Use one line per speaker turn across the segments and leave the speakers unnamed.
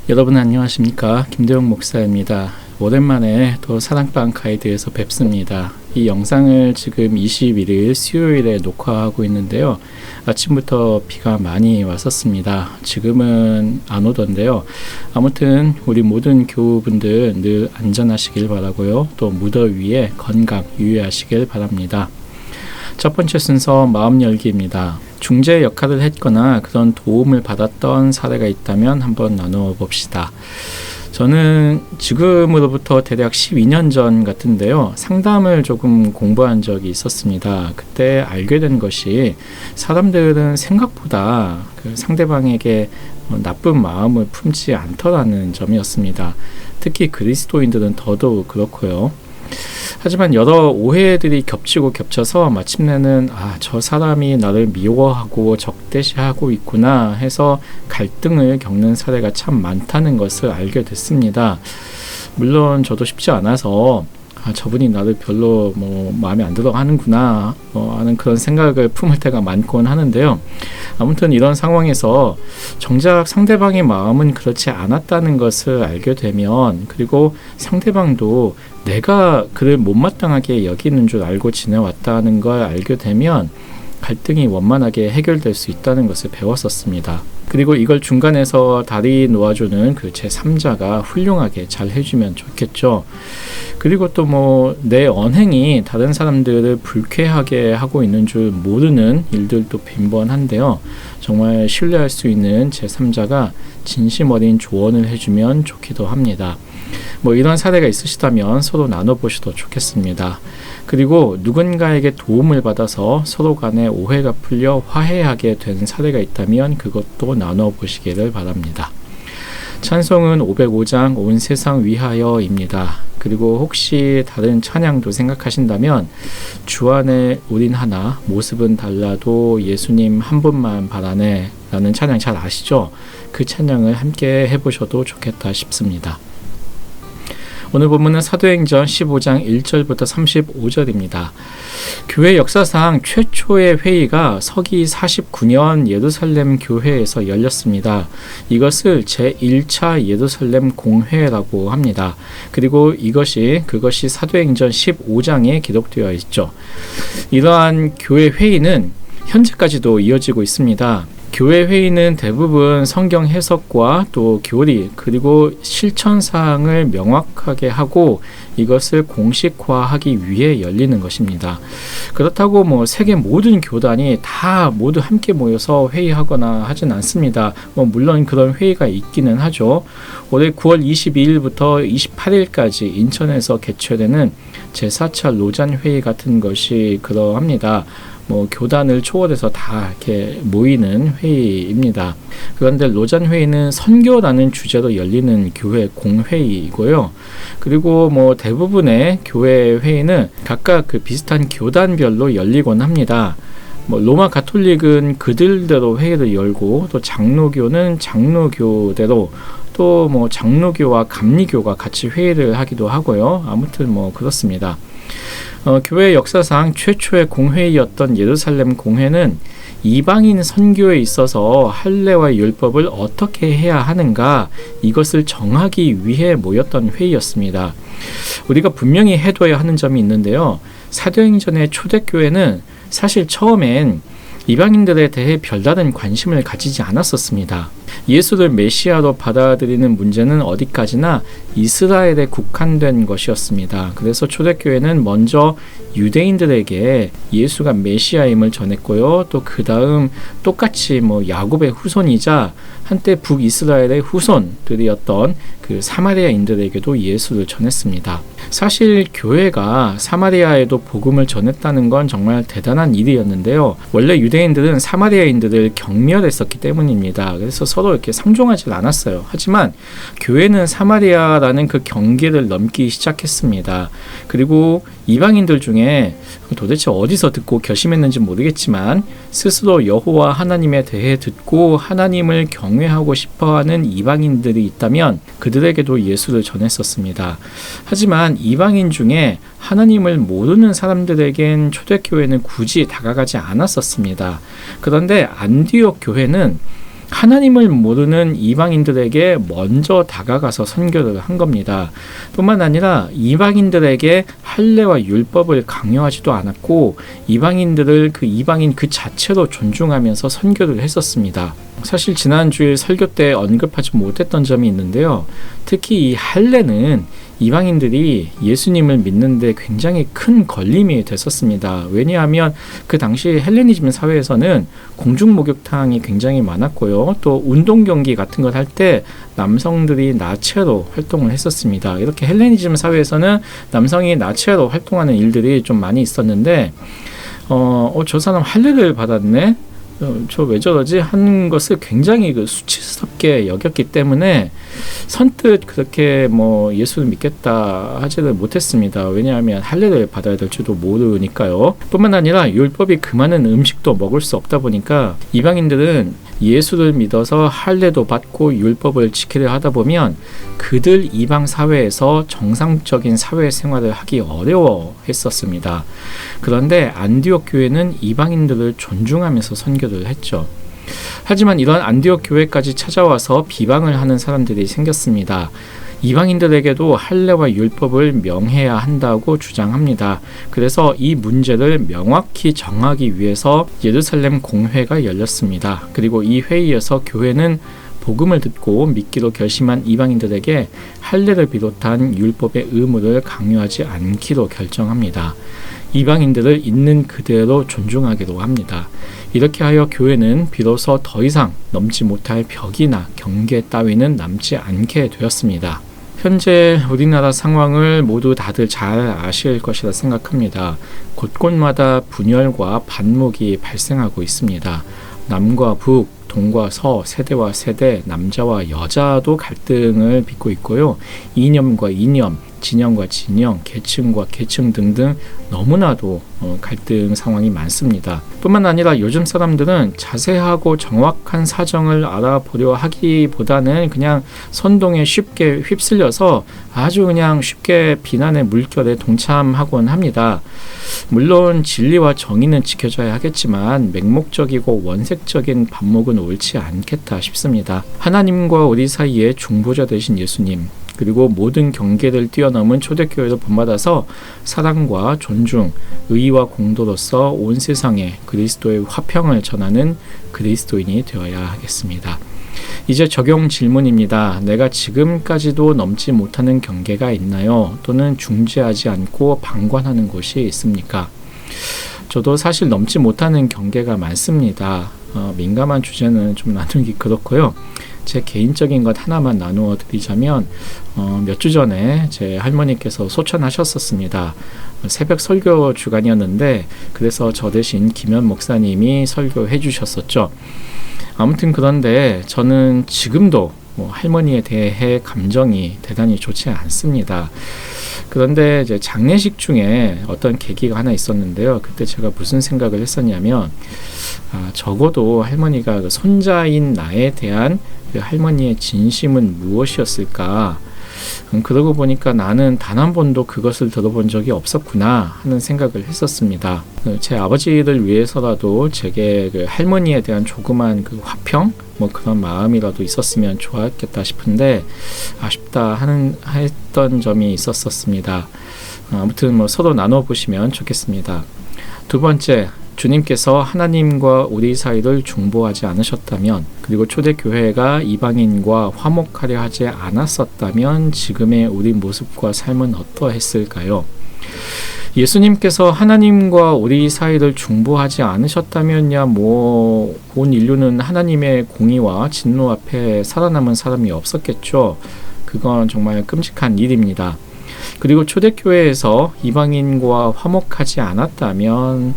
여러분 안녕하십니까? 김대용 목사입니다. 오랜만에 또 사랑방 가이드에서 뵙습니다. 이 영상을 지금 21일 수요일에 녹화하고 있는데요. 아침부터 비가 많이 왔었습니다. 지금은 안 오던데요. 아무튼 우리 모든 교우분들 늘 안전하시길 바라고요. 또 무더위에 건강 유의하시길 바랍니다. 첫 번째 순서 마음 열기입니다. 중재 역할을 했거나 그런 도움을 받았던 사례가 있다면 한번 나누어 봅시다. 저는 지금으로부터 대략 12년 전 같은데요. 상담을 조금 공부한 적이 있었습니다. 그때 알게 된 것이 사람들은 생각보다 그 상대방에게 나쁜 마음을 품지 않더라는 점이었습니다. 특히 그리스도인들은 더더욱 그렇고요. 하지만 여러 오해들이 겹치고 겹쳐서 마침내는 저 사람이 나를 미워하고 적대시하고 있구나 해서 갈등을 겪는 사례가 참 많다는 것을 알게 됐습니다. 물론 저도 쉽지 않아서 저분이 나를 별로 마음에 안 들어 하는구나 하는 그런 생각을 품을 때가 많곤 하는데요. 아무튼 이런 상황에서 정작 상대방의 마음은 그렇지 않았다는 것을 알게 되면, 그리고 상대방도 내가 그를 못마땅하게 여기는 줄 알고 지내왔다는 걸 알게 되면 갈등이 원만하게 해결될 수 있다는 것을 배웠었습니다. 그리고 이걸 중간에서 다리 놓아주는 그 제3자가 훌륭하게 잘 해주면 좋겠죠. 그리고 또 내 언행이 다른 사람들을 불쾌하게 하고 있는 줄 모르는 일들도 빈번한데요. 정말 신뢰할 수 있는 제3자가 진심 어린 조언을 해주면 좋기도 합니다. 이런 사례가 있으시다면 서로 나눠보셔도 좋겠습니다. 그리고 누군가에게 도움을 받아서 서로 간에 오해가 풀려 화해하게 된 사례가 있다면 그것도 나눠보시기를 바랍니다. 찬송은 505장 온 세상 위하여입니다. 그리고 혹시 다른 찬양도 생각하신다면 주 안에 우린 하나 모습은 달라도 예수님 한 분만 바라네 라는 찬양 잘 아시죠? 그 찬양을 함께 해보셔도 좋겠다 싶습니다. 오늘 본문은 사도행전 15장 1절부터 35절입니다. 교회 역사상 최초의 회의가 서기 49년 예루살렘 교회에서 열렸습니다. 이것을 제1차 예루살렘 공회라고 합니다. 그리고 그것이 사도행전 15장에 기록되어 있죠. 이러한 교회 회의는 현재까지도 이어지고 있습니다. 교회 회의는 대부분 성경 해석과 또 교리 그리고 실천 사항을 명확하게 하고 이것을 공식화하기 위해 열리는 것입니다. 그렇다고 세계 모든 교단이 다 모두 함께 모여서 회의하거나 하진 않습니다. 물론 그런 회의가 있기는 하죠. 올해 9월 22일부터 28일까지 인천에서 개최되는 제4차 로잔 회의 같은 것이 그러합니다. 교단을 초월해서 다 이렇게 모이는 회의입니다. 그런데 로잔 회의는 선교라는 주제로 열리는 교회 공회의이고요. 그리고 대부분의 교회 회의는 각각 그 비슷한 교단별로 열리곤 합니다. 로마 가톨릭은 그들대로 회의를 열고, 또 장로교는 장로교대로, 또 장로교와 감리교가 같이 회의를 하기도 하고요. 아무튼 그렇습니다. 교회 역사상 최초의 공회의였던 예루살렘 공회는 이방인 선교에 있어서 할례와 율법을 어떻게 해야 하는가, 이것을 정하기 위해 모였던 회의였습니다. 우리가 분명히 해둬야 하는 점이 있는데요. 사도행전의 초대교회는 사실 처음엔 이방인들에 대해 별다른 관심을 가지지 않았었습니다. 예수를 메시아로 받아들이는 문제는 어디까지나 이스라엘에 국한된 것이었습니다. 그래서 초대교회는 먼저 유대인들에게 예수가 메시아임을 전했고요. 또 그 다음 똑같이 야곱의 후손이자 한때 북이스라엘의 후손들이었던 그 사마리아인들에게도 예수를 전했습니다. 사실 교회가 사마리아에도 복음을 전했다는 건 정말 대단한 일이었는데요. 원래 유대인들은 사마리아인들을 경멸했었기 때문입니다. 그래서 서로 이렇게 상종하지 않았어요. 하지만 교회는 사마리아라는 그 경계를 넘기 시작했습니다. 그리고 이방인들 중에 도대체 어디서 듣고 결심했는지 모르겠지만 스스로 여호와 하나님에 대해 듣고 하나님을 경외하고 싶어하는 이방인들이 있다면 그들에게도 예수를 전했었습니다. 하지만 이방인 중에 하나님을 모르는 사람들에겐 초대교회는 굳이 다가가지 않았었습니다. 그런데 안디옥 교회는 하나님을 모르는 이방인들에게 먼저 다가가서 선교를 한 겁니다. 뿐만 아니라 이방인들에게 할례와 율법을 강요하지도 않았고 이방인들을 이방인 그 자체로 존중하면서 선교를 했었습니다. 사실 지난주에 설교 때 언급하지 못했던 점이 있는데요. 특히 이 할례는 이방인들이 예수님을 믿는데 굉장히 큰 걸림이 됐었습니다. 왜냐하면 그 당시 헬레니즘 사회에서는 공중 목욕탕이 굉장히 많았고요. 또 운동 경기 같은 걸 할 때 남성들이 나체로 활동을 했었습니다. 이렇게 헬레니즘 사회에서는 남성이 나체로 활동하는 일들이 좀 많이 있었는데 저 사람 할례를 받았네? 저 왜 저러지? 하는 것을 굉장히 수치스럽게 여겼기 때문에 선뜻 그렇게 예수를 믿겠다 하지를 못했습니다. 왜냐하면 할례를 받아야 될지도 모르니까요. 뿐만 아니라 율법이 그 많은 음식도 먹을 수 없다 보니까 이방인들은 예수를 믿어서 할례도 받고 율법을 지키려 하다 보면 그들 이방 사회에서 정상적인 사회생활을 하기 어려워했었습니다. 그런데 안디옥 교회는 이방인들을 존중하면서 선교를 했죠. 하지만 이런 안디옥 교회까지 찾아와서 비방을 하는 사람들이 생겼습니다. 이방인들에게도 할례와 율법을 명해야 한다고 주장합니다. 그래서 이 문제를 명확히 정하기 위해서 예루살렘 공회가 열렸습니다. 그리고 이 회의에서 교회는 복음을 듣고 믿기로 결심한 이방인들에게 할례를 비롯한 율법의 의무를 강요하지 않기로 결정합니다. 이방인들을 있는 그대로 존중하기로 합니다. 이렇게 하여 교회는 비로소 더 이상 넘지 못할 벽이나 경계 따위는 남지 않게 되었습니다. 현재 우리나라 상황을 모두 다들 잘 아실 것이라 생각합니다. 곳곳마다 분열과 반목이 발생하고 있습니다. 남과 북, 동과 서, 세대와 세대, 남자와 여자도 갈등을 빚고 있고요. 이념과 이념, 진영과 진영, 계층과 계층 등등 너무나도 갈등 상황이 많습니다. 뿐만 아니라 요즘 사람들은 자세하고 정확한 사정을 알아보려 하기보다는 그냥 선동에 쉽게 휩쓸려서 아주 그냥 쉽게 비난의 물결에 동참하곤 합니다. 물론 진리와 정의는 지켜져야 하겠지만 맹목적이고 원색적인 반목은 옳지 않겠다 싶습니다. 하나님과 우리 사이에 중보자 되신 예수님, 그리고 모든 경계를 뛰어넘은 초대교회로 본받아서 사랑과 존중, 의와 공도로서 온 세상에 그리스도의 화평을 전하는 그리스도인이 되어야 하겠습니다. 이제 적용 질문입니다. 내가 지금까지도 넘지 못하는 경계가 있나요? 또는 중재하지 않고 방관하는 곳이 있습니까? 저도 사실 넘지 못하는 경계가 많습니다. 민감한 주제는 좀 나누기 그렇고요. 제 개인적인 것 하나만 나누어 드리자면 몇 주 전에 제 할머니께서 소천하셨었습니다. 새벽 설교 주간이었는데 그래서 저 대신 김현 목사님이 설교해 주셨었죠. 아무튼 그런데 저는 지금도 할머니에 대해 감정이 대단히 좋지 않습니다. 그런데 이제 장례식 중에 어떤 계기가 하나 있었는데요. 그때 제가 무슨 생각을 했었냐면 적어도 할머니가 그 손자인 나에 대한 그 할머니의 진심은 무엇이었을까? 그러고 보니까 나는 단 한 번도 그것을 들어본 적이 없었구나 하는 생각을 했었습니다. 제 아버지를 위해서라도 제게 그 할머니에 대한 조그만 그 화평? 그런 마음이라도 있었으면 좋았겠다 싶은데 아쉽다 했던 점이 있었습니다. 아무튼 서로 나눠보시면 좋겠습니다. 두 번째, 주님께서 하나님과 우리 사이를 중보하지 않으셨다면, 그리고 초대교회가 이방인과 화목하려 하지 않았었다면 지금의 우리 모습과 삶은 어떠했을까요? 예수님께서 하나님과 우리 사이를 중보하지 않으셨다면야 온 인류는 하나님의 공의와 진노 앞에 살아남은 사람이 없었겠죠. 그건 정말 끔찍한 일입니다. 그리고 초대교회에서 이방인과 화목하지 않았다면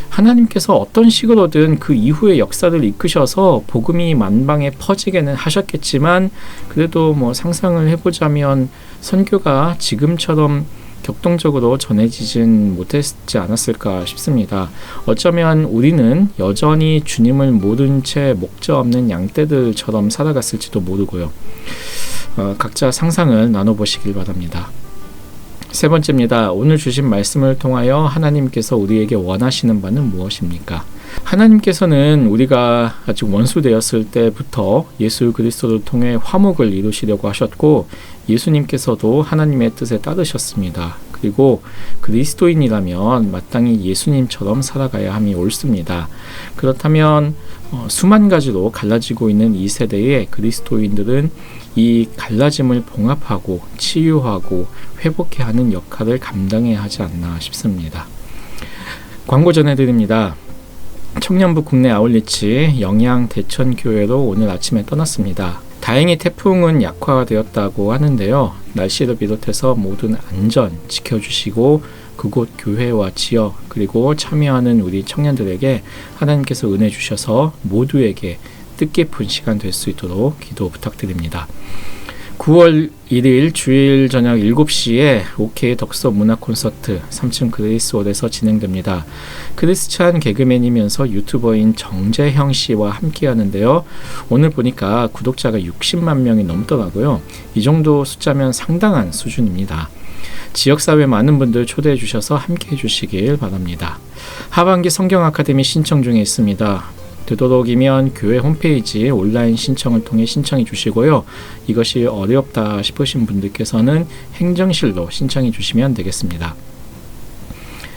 하나님께서 어떤 식으로든 그 이후의 역사를 이끄셔서 복음이 만방에 퍼지게는 하셨겠지만 그래도 상상을 해보자면 선교가 지금처럼 격동적으로 전해지진 못했지 않았을까 싶습니다. 어쩌면 우리는 여전히 주님을 모른 채 목자 없는 양떼들처럼 살아갔을지도 모르고요. 각자 상상을 나눠보시길 바랍니다. 세 번째입니다. 오늘 주신 말씀을 통하여 하나님께서 우리에게 원하시는 바는 무엇입니까? 하나님께서는 우리가 아직 원수되었을 때부터 예수 그리스도를 통해 화목을 이루시려고 하셨고, 예수님께서도 하나님의 뜻에 따르셨습니다. 그리고 그리스도인이라면 마땅히 예수님처럼 살아가야 함이 옳습니다. 그렇다면 수만 가지로 갈라지고 있는 이 세대의 그리스도인들은 이 갈라짐을 봉합하고 치유하고 회복해야 하는 역할을 감당해야 하지 않나 싶습니다. 광고 전해드립니다. 청년부 국내 아울리치 영양 대천교회로 오늘 아침에 떠났습니다. 다행히 태풍은 약화되었다고 하는데요. 날씨를 비롯해서 모든 안전 지켜주시고 그곳 교회와 지역 그리고 참여하는 우리 청년들에게 하나님께서 은혜 주셔서 모두에게 뜻깊은 시간 될 수 있도록 기도 부탁드립니다. 9월 1일 주일 저녁 7시에 OK 덕서 문화 콘서트 3층 그레이스홀에서 진행됩니다. 크리스찬 개그맨이면서 유튜버인 정재형 씨와 함께 하는데요. 오늘 보니까 구독자가 60만 명이 넘더라고요. 이 정도 숫자면 상당한 수준입니다. 지역사회 많은 분들 초대해 주셔서 함께 해주시길 바랍니다. 하반기 성경 아카데미 신청 중에 있습니다. 되도록이면 교회 홈페이지 온라인 신청을 통해 신청해 주시고요. 이것이 어렵다 싶으신 분들께서는 행정실로 신청해 주시면 되겠습니다.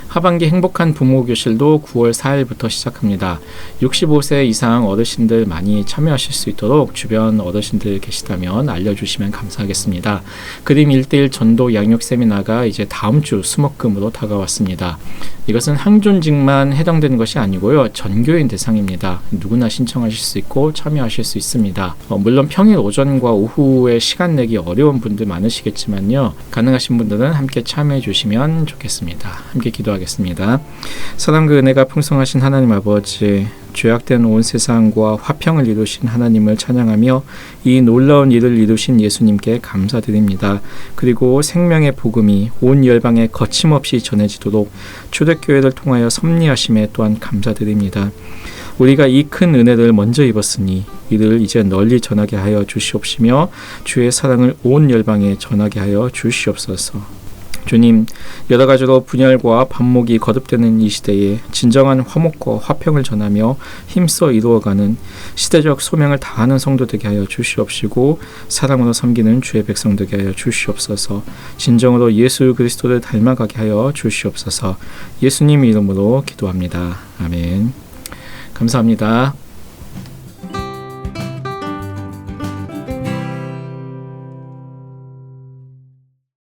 하반기 행복한 부모 교실도 9월 4일부터 시작합니다. 65세 이상 어르신들 많이 참여하실 수 있도록 주변 어르신들 계시다면 알려주시면 감사하겠습니다. 그림 1:1 전도 양육 세미나가 이제 다음 주 수목금으로 다가왔습니다. 이것은 항존직만 해당되는 것이 아니고요. 전교인 대상입니다. 누구나 신청하실 수 있고 참여하실 수 있습니다. 물론 평일 오전과 오후에 시간 내기 어려운 분들 많으시겠지만요. 가능하신 분들은 함께 참여해 주시면 좋겠습니다. 함께 기도하겠습니다. 사랑과 은혜가 풍성하신 하나님 아버지, 죄악된 온 세상과 화평을 이루신 하나님을 찬양하며 이 놀라운 일을 이루신 예수님께 감사드립니다. 그리고 생명의 복음이 온 열방에 거침없이 전해지도록 초대교회를 통하여 섭리하심에 또한 감사드립니다. 우리가 이 큰 은혜를 먼저 입었으니 이를 이제 널리 전하게 하여 주시옵시며 주의 사랑을 온 열방에 전하게 하여 주시옵소서. 주님, 여러 가지로 분열과 반목이 거듭되는 이 시대에 진정한 화목과 화평을 전하며 힘써 이루어가는 시대적 소명을 다하는 성도 되게 하여 주시옵시고 사랑으로 섬기는 주의 백성 되게 하여 주시옵소서. 진정으로 예수 그리스도를 닮아가게 하여 주시옵소서. 예수님 이름으로 기도합니다. 아멘. 감사합니다.